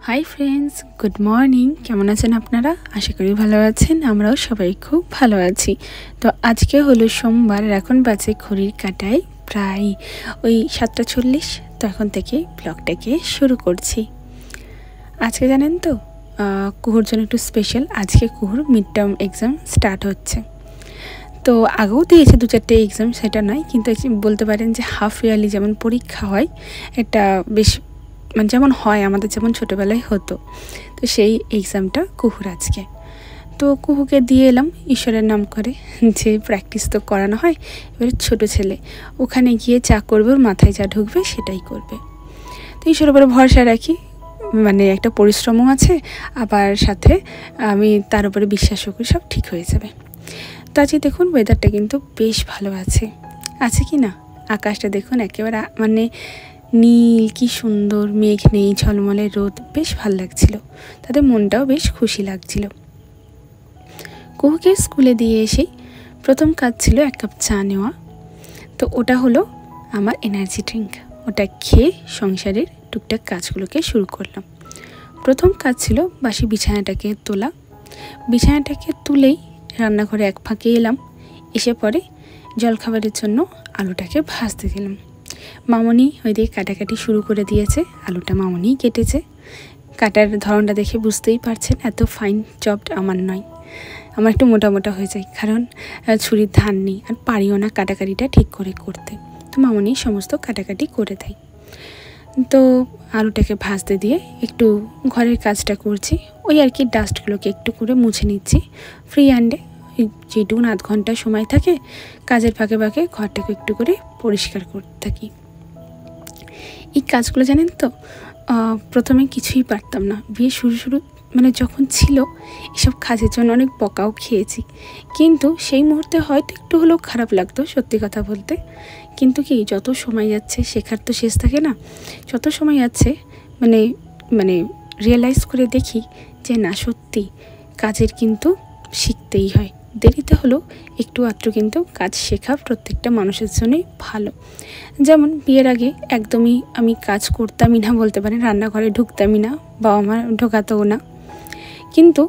Hi friends, good morning. কেমন আছেন আপনারা? আশা করি ভালো আছেন। আমরাও সবাই খুব ভালো আছি। তো আজকে হলো সোমবার, এখন বাজে ঘড়ির কাঁটায় প্রায় ওই 7:40। তো এখন থেকে ব্লগটাকে শুরু করছি। আজকে জানেন তো কুহুর জন্য একটু স্পেশাল। আজকে কুহুর মিড টার্ম এক্সাম স্টার্ট হচ্ছে। তো আগেও দিয়েছে 2-4টে এক্সাম, সেটা নয়, কিন্তু বলতে পারেন যে হাফ ইয়ারলি যেমন পরীক্ষা হয়, এটা বেশ মানে যেমন হয় আমাদের, যেমন ছোটোবেলায় হতো, তো সেই এক্সামটা কুহুর আজকে। তো কুহুকে দিয়ে এলাম ঈশ্বরের নাম করে, যে প্র্যাকটিস তো করানো হয়। এবারে ছোটো ছেলে ওখানে গিয়ে যা করবে, ওর মাথায় যা ঢুকবে সেটাই করবে। তো ঈশ্বরের উপরে ভরসা রাখি, মানে একটা পরিশ্রমও আছে, আবার সাথে আমি তার উপরে বিশ্বাসও করি সব ঠিক হয়ে যাবে। তো আজকে দেখুন ওয়েদারটা কিন্তু বেশ ভালো আছে কি না? আকাশটা দেখুন একেবারে মানে নীল, কি সুন্দর, মেঘ নেই, ঝলমলে রোদ, বেশ ভালো লাগছিল। তাদের মনটাও বেশ খুশি লাগছিল। কুহুকে স্কুলে দিয়ে এসেই প্রথম কাজ ছিল 1 কাপ চা নেওয়া। তো ওটা হলো আমার এনার্জি ড্রিঙ্ক। ওটা খেয়ে সংসারের টুকটাক কাজগুলোকে শুরু করলাম। প্রথম কাজ ছিল বাসি বিছানাটাকে তোলা। বিছানাটাকে তুলেই রান্নাঘরে এক ফাঁকে এলাম। এসে পরে জলখাবারের জন্য আলুটাকে ভাজতে দিলাম। মামনি ওইদিকে কাটাকাটি শুরু করে দিয়েছে। আলুটা মামনিই কেটেছে। কাটার ধরনটা দেখে বুঝতেই পারছেন এত ফাইন চপড আমার নয়, আমার একটু মোটা মোটা হয়ে যায়, কারণ ছুরির ধার নেই, আর পারিও না কাটাকাটিটা ঠিক করে করতে। তো মামনি সমস্ত কাটাকাটি করে দেয়। তো আলুটাকে ভাজতে দিয়ে একটু ঘরের কাজটা করছি, ওই আর কি ডাস্টগুলোকে একটু করে মুছে নিচ্ছি ফ্রি হ্যান্ডে। যেটুকুন আধ ঘন্টা সময় থাকে কাজের ফাঁকে ফাঁকে ঘরটাকে একটু করে পরিষ্কার করতে থাকি। এই কাজগুলো জানেন তো প্রথমে কিছুই পারতাম না। বিয়ে শুরু মানে যখন ছিল, এসব কাজের জন্য অনেক বকাও খেয়েছি, কিন্তু সেই মুহূর্তে হয়তো একটু হলেও খারাপ লাগতো, সত্যি কথা বলতে। কিন্তু কি, যত সময় যাচ্ছে, শেখার তো শেষ থাকে না, যত সময় যাচ্ছে মানে মানে রিয়েলাইজ করে দেখি যে না, সত্যি কাজের কিন্তু শিখতেই হয়। দেরিতে হলেও একটু আধটু কিন্তু কাজ শেখা প্রত্যেকটা মানুষের জন্যই ভালো। যেমন বিয়ের আগে একদমই আমি কাজ করতামই না বলতে পারেন, রান্নাঘরে ঢুকতামই না, বাবা মা ঢোকাতেও না। কিন্তু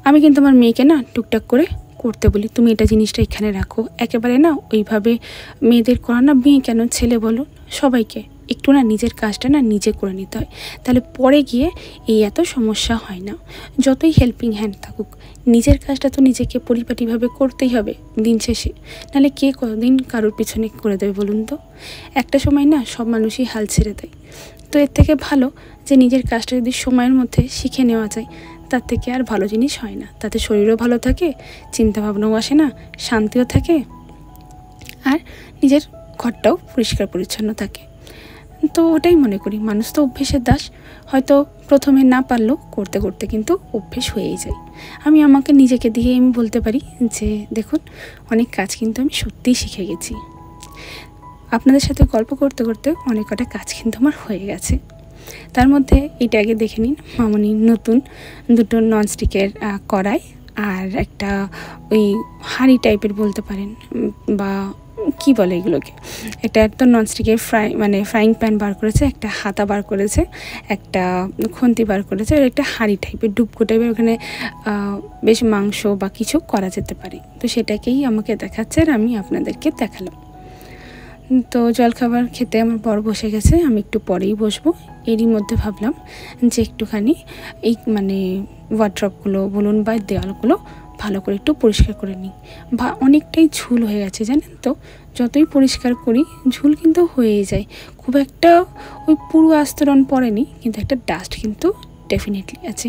আমি কিন্তু আমার মেয়েকে না টুকটাক করে করতে বলি, তুমি এটা জিনিসটা এখানে রাখো। একেবারে না ওইভাবে মেয়েদের করা না, মেয়ে কেন ছেলে বলো, সবাইকে একটু না নিজের কাজটা না নিজে করে নিতে হয়, তাহলে পরে গিয়ে এই এত সমস্যা হয় না। যতই হেল্পিং হ্যান্ড থাকুক, নিজের কাজটা তো নিজেকে পরিপাটিভাবে করতেই হবে দিন শেষে, নাহলে কে কতদিন কারোর পিছনে করে দেবে বলুন তো? একটা সময় না সব মানুষই হাল ছেড়ে দেয়। তো এর থেকে ভালো যে নিজের কাজটা যদি সময়ের মধ্যে শিখে নেওয়া যায়, তার থেকে আর ভালো জিনিস হয় না। তাতে শরীরও ভালো থাকে, চিন্তাভাবনাও আসে না, শান্তিও থাকে, আর নিজের ঘরটাও পরিষ্কার পরিচ্ছন্ন থাকে। তো ওটাই মনে করি, মানুষ তো অভ্যেসের দাস। হয়তো প্রথমে না পারলেও করতে করতে কিন্তু অভ্যেস হয়েই যায়। আমি আমাকে নিজেকে দিয়ে আমি বলতে পারি যে দেখুন, অনেক কাজ কিন্তু আমি সত্যিই শিখে গেছি। আপনাদের সাথে গল্প করতে করতে অনেক কটা কাজ কিন্তু আমার হয়ে গেছে। তার মধ্যে এটা আগে দেখে নিন, মামনি নতুন 2টো ননস্টিকের কড়াই আর একটা ওই হাঁড়ি টাইপের বলতে পারেন, বা কি বলে এগুলোকে, এটা তো ননস্টিকের ফ্রাইং প্যান বার করেছে, একটা হাতা বার করেছে, একটা খুন্তি বার করেছে, আর একটা হাঁড়ি টাইপের ডুবকো টাইপের, ওখানে বেশ মাংস বা কিছু করা যেতে পারে। তো সেটাকেই আমাকে দেখাচ্ছে আর আমি আপনাদেরকে দেখালাম। তো জলখাবার খেতে আমার বড় বসে গেছে, আমি একটু পরেই বসবো। এরই মধ্যে ভাবলাম যে একটুখানি এই ওয়ার্ড্রপগুলো বলুন বা দেওয়ালগুলো ভালো করে একটু পরিষ্কার করে নিই। অনেকটাই ঝুল হয়ে গেছে জানেন তো, যতই পরিষ্কার করি ঝুল কিন্তু হয়েই যায়। খুব একটা ওই পুরো আস্তরণ পড়েনি, কিন্তু একটা ডাস্ট কিন্তু ডেফিনেটলি আছে।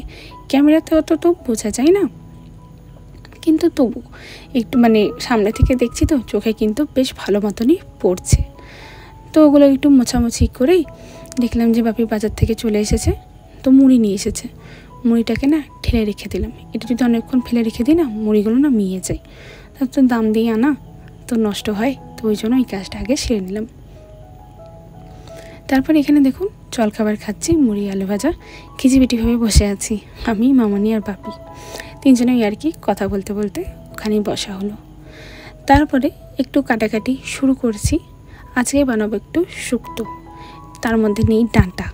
ক্যামেরাতে অত তো বোঝা যায় না, কিন্তু তবু একটু সামনে থেকে দেখছি তো চোখে কিন্তু বেশ ভালো মতনই পড়ছে। তো ওগুলো একটু মোছামুছি করেই দেখলাম যে বাপি বাজার থেকে চলে এসেছে, তো মুড়ি নিয়ে এসেছে। মুড়িটাকে না ঢেলে রেখে দিলাম। এটা যদি অনেকক্ষণ ফেলে রেখে দিই না, মুড়িগুলো না মিয়ে যায়, তার তো দাম দিয়ে আনা, তো নষ্ট হয়। তো ওই জন্য এই কাজটা আগে সেরে নিলাম। তারপর এখানে দেখুন জলখাবার খাচ্ছি, মুড়ি আলু ভাজা, খিচিবিটিভাবে বসে আছি আমি, মামনি আর বাপি। 3জনেই আর কি কথা বলতে বলতে ওখানেই বসা হলো। তারপরে একটু কাটাকাটি শুরু করছি। আজকে বানাবো একটু শুক্তো, তার মধ্যে নেই ডাঁটা।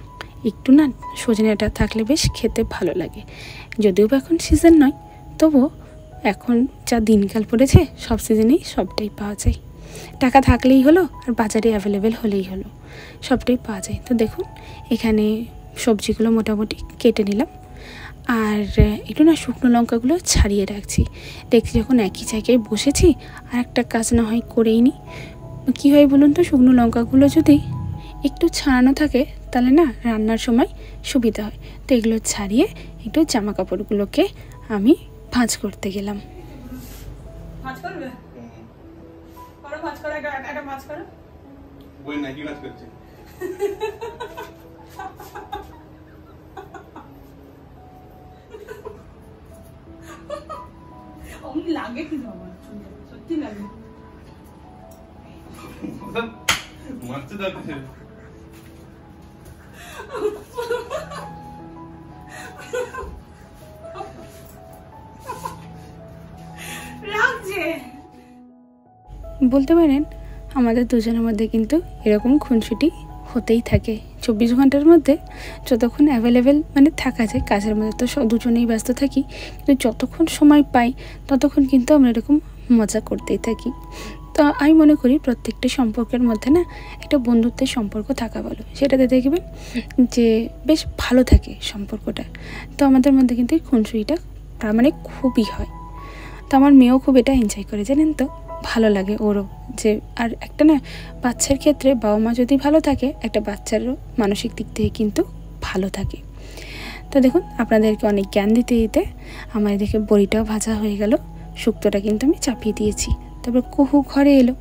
একটু না সজনেটা থাকলে বেশ খেতে ভালো লাগে। যদিও বা এখন সিজন নয়, তবুও এখন যা দিনকাল পড়েছে সব সিজনেই সবটাই পাওয়া যায়। টাকা থাকলেই হলো আর বাজারে অ্যাভেলেবেল হলেই হলো, সবটাই পাওয়া যায়। তো দেখুন এখানে সবজিগুলো মোটামুটি কেটে নিলাম, আর একটু না শুকনো লঙ্কাগুলো ছাড়িয়ে রাখছি। দেখছি যখন একই জায়গায় বসেছি আর একটা কাজ না হয় করেই নি। কী হয় বলুন তো, শুকনো লঙ্কাগুলো যদি একটু ছাড়ানো থাকে তাহলে না রান্নার সময় সুবিধা হয়। তো এগুলো ছাড়িয়ে একটু জামা কাপড়গুলোকে আমি ভাঁজ করতে গেলাম। ভাঁজ করবে? করো ভাঁজ করো, একটা ভাঁজ করো। বই না কি ভাঁজ করছে? অমনি লাগে কিন্তু আমার, সত্যি লাগে। মারতে যাচ্ছে। লাগছে বলতে পারেন আমাদের দুজনের মধ্যে কিন্তু এরকম খুনসুটি হতেই থাকে 24 ঘন্টার মধ্যে। যতক্ষণ অ্যাভেলেবেল মানে থাকা যায়, কাজের মধ্যে তো দুজনেই ব্যস্ত থাকি, কিন্তু যতক্ষণ সময় পাই ততক্ষণ কিন্তু আমরা এরকম মজা করতেই থাকি। তো আমি মনে করি প্রত্যেকটা সম্পর্কের মধ্যে না একটা বন্ধুত্বের সম্পর্ক থাকা ভালো, সেটাতে দেখবেন যে বেশ ভালো থাকে সম্পর্কটা। তো আমাদের মধ্যে কিন্তু এই খুনসুটিটা মানে খুবই হয়। তো আমার মেয়েও খুব এটা এনজয় করে, জানেন তো, ভালো লাগে ওরও। যে আর একটা না বাচ্চার ক্ষেত্রে বাবা মা যদি ভালো থাকে, একটা বাচ্চারও মানসিক দিক থেকে কিন্তু ভালো থাকে। তো দেখুন আপনাদেরকে অনেক জ্ঞান দিতে দিতে আমার এদিকে বড়িটাও ভাজা হয়ে গেল, শুক্তোটা কিন্তু আমি চাপিয়ে দিয়েছি। তারপর কুহু ঘরে এলো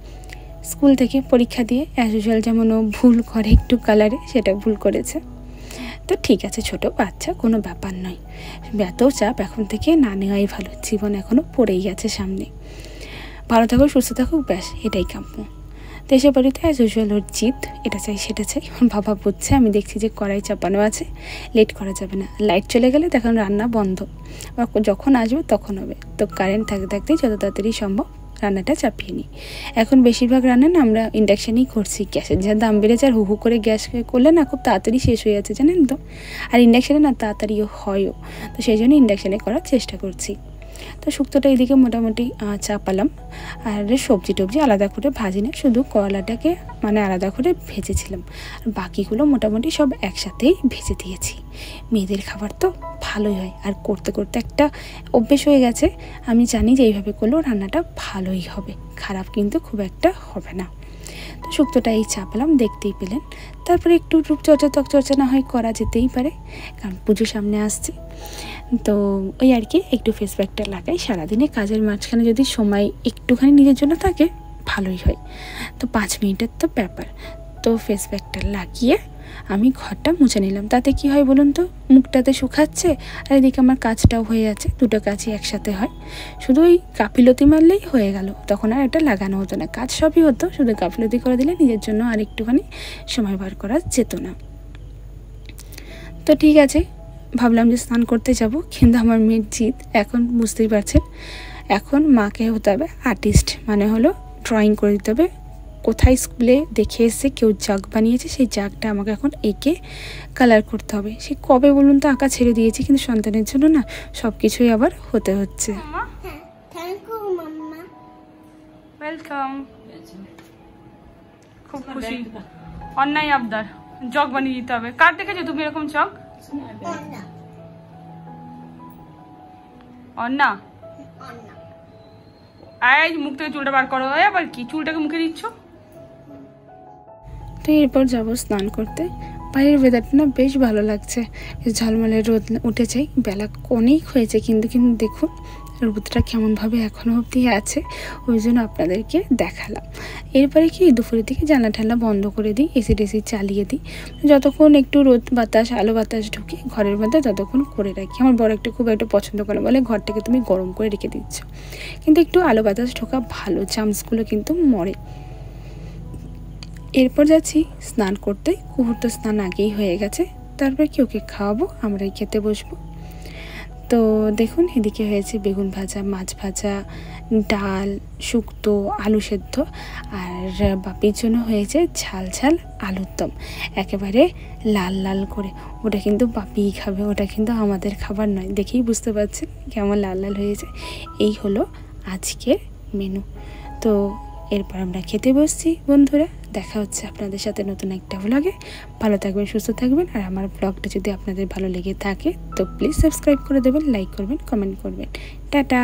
স্কুল থেকে পরীক্ষা দিয়ে, অ্যাজ ইউজুয়াল যেমন ও ভুল করে একটু কালারে, সেটা ভুল করেছে। তো ঠিক আছে, ছোট বাচ্চা, কোনো ব্যাপার নয়। এত চাপ এখন থেকে না নেওয়াই ভালো, জীবন এখনও পড়েই গেছে সামনে। ভালো থাকুক, সুস্থ থাকুক, ব্যাস এটাই কাম্য। তো এসে বাড়িতে অ্যাজ ইউজুয়াল ওর জিদ, এটা চাই সেটা চাই। ওর বাবা বুঝছে, আমি দেখছি যে কড়াই চাপানো আছে, লেট করা যাবে না। লাইট চলে গেলে তখন রান্না বন্ধ, যখন আসবে তখন হবে। তো কারেন্ট থাকতে থাকতেই যত তাড়াতাড়ি সম্ভব রান্নাটা চাপিয়ে নিই। এখন বেশিরভাগ রান্না না আমরা ইন্ডাকশানেই করছি, গ্যাসের যা দাম বেড়েছে, আর হু করে গ্যাস করলে না খুব তাড়াতাড়ি শেষ হয়ে যাচ্ছে, জানেন তো। আর ইন্ডাকশানে না তাড়াতাড়িও হয়ও, তো সেই জন্য ইন্ডাকশানে করার চেষ্টা করছি। তো শুক্তোটা এইদিকে মোটামুটি চাপালাম, আর সবজি টবজি আলাদা করে ভাজি না, শুধু করলাটাকে মানে আলাদা করে ভেজেছিলাম, আর বাকিগুলো মোটামুটি সব একসাথেই ভেজে দিয়েছি। মেয়েদের খাবার তো ভালোই হয়, আর করতে করতে একটা অভ্যেস হয়ে গেছে। আমি জানি যে এইভাবে করলেও রান্নাটা ভালোই হবে, খারাপ কিন্তু খুব একটা হবে না। তো শুক্তোটা এই চাপালাম, দেখতেই পেলেন। তারপরে একটু রূপচর্চা ত্বকচর্চা না হয় করা যেতেই পারে, কারণ পুজো সামনে আসছে। তো ওই আর কি, একটু ফেস প্যাকটা লাগাই। সারাদিনে কাজের মাঝখানে যদি সময় একটুখানি নিজের জন্য থাকে ভালোই হয়। তো 5 মিনিটের তো ব্যাপার। তো ফেস প্যাকটা লাগিয়ে আমি ঘরটা মুছে নিলাম। তাতে কি হয় বলুন তো, মুখটাতে শুকাচ্ছে আর এদিকে আমার কাজটাও হয়ে যাচ্ছে, দুটো কাজই একসাথে হয়। শুধু ওই গাফিলতি মারলেই হয়ে গেল, তখন আর এটা লাগানো হতো না, কাজ সবই হতো, শুধু গাফিলতি করে দিলে নিজের জন্য আর একটুখানি সময় বার করা যেত না। তো ঠিক আছে, ভাবলাম যে স্নান করতে যাব, কিন্তু আমার মেয়ের জিদ, এখন বুঝতেই পারছেন, এখন মাকে হতে হবে আর্টিস্ট, মানে হলো ড্রয়িং করে দিতে হবে। কোথায় স্কুলে দেখে এসে কেউ জাগ বানিয়েছে, সেই জাগটা আমাকে এখন এঁকে কালার করতে হবে। সে কবে বলুন তো আঁকা ছেড়ে দিয়েছি, কিন্তু সন্তানের জন্য না সব কিছুই আবার হতে হচ্ছে। ওয়েলকাম, খুব খুশি। অন্যায় আবদার, জগ বানিয়ে দিতে হবে। কার দেখেছো তুমি এরকম জগ? অন্না, এই মুখ থেকে চুলটা বার করো। আবার কি চুলটাকে মুখে দিচ্ছ? তো এরপর যাবো স্নান করতে। বাইরের ওয়েদারটা না বেশ ভালো লাগছে, বেশ ঝলমলে রোদ উঠেছে, বেলা অনেক হয়েছে, কিন্তু দেখুন রোদটা কেমনভাবে এখনও অবধি আছে, ওই জন্য আপনাদেরকে দেখালাম। এরপরে কি দুপুরের দিকে জানলা ঠান্ডা বন্ধ করে দিই, এসি টেসি চালিয়ে দিই, যতক্ষণ একটু রোদ বাতাস আলো বাতাস ঢুকে ঘরের মধ্যে ততক্ষণ করে রাখি। আমার বড় একটা খুব একটা পছন্দ করে, বলে ঘরটাকে তুমি গরম করে রেখে দিচ্ছ, কিন্তু একটু আলো বাতাস ঢোকা ভালো, জামসগুলো কিন্তু মরে। এরপর যাচ্ছি স্নান করতে, কুহুর তো স্নান আগেই হয়ে গেছে, তারপর কি ওকে খাওয়াবো, আমরাই খেতে বসবো। তো দেখুন এদিকে হয়েছে বেগুন ভাজা, মাছ ভাজা, ডাল, শুক্তো, আলু সেদ্ধ, আর বাপির জন্য হয়েছে ঝাল ঝাল আলুর দম, একেবারে লাল লাল করে। ওটা কিন্তু বাপিই খাবে, ওটা কিন্তু আমাদের খাবার নয়। দেখেই বুঝতে পারছেন কেমন লাল লাল হয়েছে। এই হলো আজকের মেনু। তো এরপর আমরা খেতে বসছি বন্ধুরা। দেখা হচ্ছে আপনাদের সাথে নতুন একটা ব্লগে। ভালো থাকবেন, সুস্থ থাকবেন। আর আমার ব্লগটা যদি আপনাদের ভালো লেগে থাকে তো প্লিজ সাবস্ক্রাইব করে দেবেন, লাইক করবেন, কমেন্ট করবেন। টাটা।